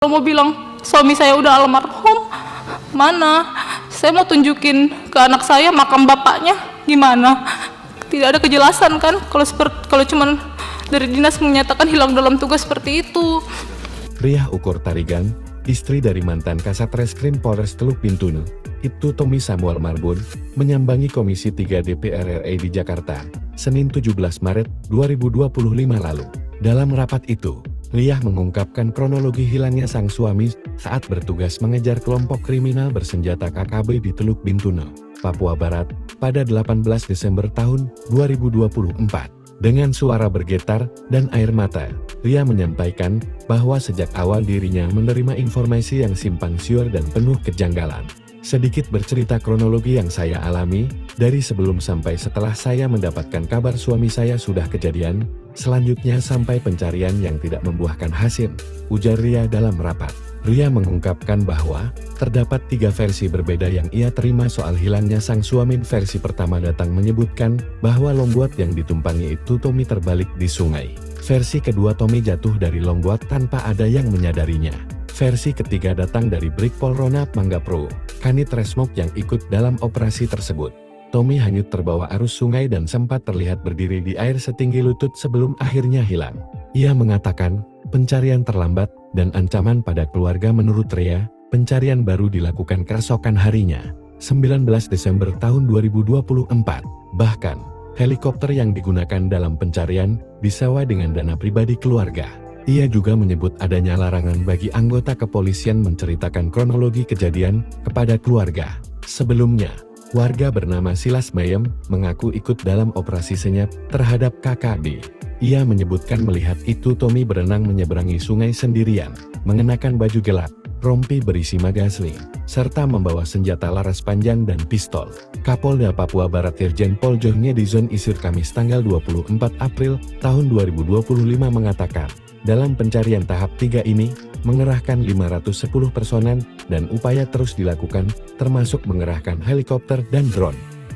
Kalau mau bilang suami saya udah almarhum, mana? Saya mau tunjukin ke anak saya makam bapaknya gimana? Tidak ada kejelasan kan? Kalau cuman dari dinas menyatakan hilang dalam tugas seperti itu. Riah Ukur Tarigan, istri dari mantan Kasat Reskrim Polres Teluk Bintuni, Ibtu Tommy Samuel Marbun, menyambangi Komisi 3 DPR RI di Jakarta, Senin 17 Maret 2025 lalu. Dalam rapat itu, Riah mengungkapkan kronologi hilangnya sang suami saat bertugas mengejar kelompok kriminal bersenjata KKB di Teluk Bintuni, Papua Barat, pada 18 Desember tahun 2024. Dengan suara bergetar dan air mata, Riah menyampaikan bahwa sejak awal dirinya menerima informasi yang simpang siur dan penuh kejanggalan. Sedikit bercerita kronologi yang saya alami, dari sebelum sampai setelah saya mendapatkan kabar suami saya sudah kejadian, selanjutnya sampai pencarian yang tidak membuahkan hasil, ujar Riah dalam rapat. Riah mengungkapkan bahwa terdapat 3 versi berbeda yang ia terima soal hilangnya sang suami. Versi pertama datang menyebutkan bahwa longboat yang ditumpangi itu Tommy terbalik di sungai. Versi kedua Tommy jatuh dari longboat tanpa ada yang menyadarinya. Versi ketiga datang dari Brigpol Ronald Manggapro, Kanit Resmob yang ikut dalam operasi tersebut. Tommy hanyut terbawa arus sungai dan sempat terlihat berdiri di air setinggi lutut sebelum akhirnya hilang. Ia mengatakan, pencarian terlambat dan ancaman pada keluarga. Menurut Riah, pencarian baru dilakukan keesokan harinya, 19 Desember tahun 2024. Bahkan, helikopter yang digunakan dalam pencarian disewa dengan dana pribadi keluarga. Ia juga menyebut adanya larangan bagi anggota kepolisian menceritakan kronologi kejadian kepada keluarga. Sebelumnya, warga bernama Silas Mayem mengaku ikut dalam operasi senyap terhadap KKB. Ia menyebutkan melihat itu Tommy berenang menyeberangi sungai sendirian, mengenakan baju gelap, rompi berisi magasling, serta membawa senjata laras panjang dan pistol. Kapolda Papua Barat Irjen Pol John Yedizon Isir Kamis tanggal 24 April tahun 2025 mengatakan, dalam pencarian tahap 3 ini, mengerahkan 510 personel dan upaya terus dilakukan, termasuk mengerahkan helikopter dan drone.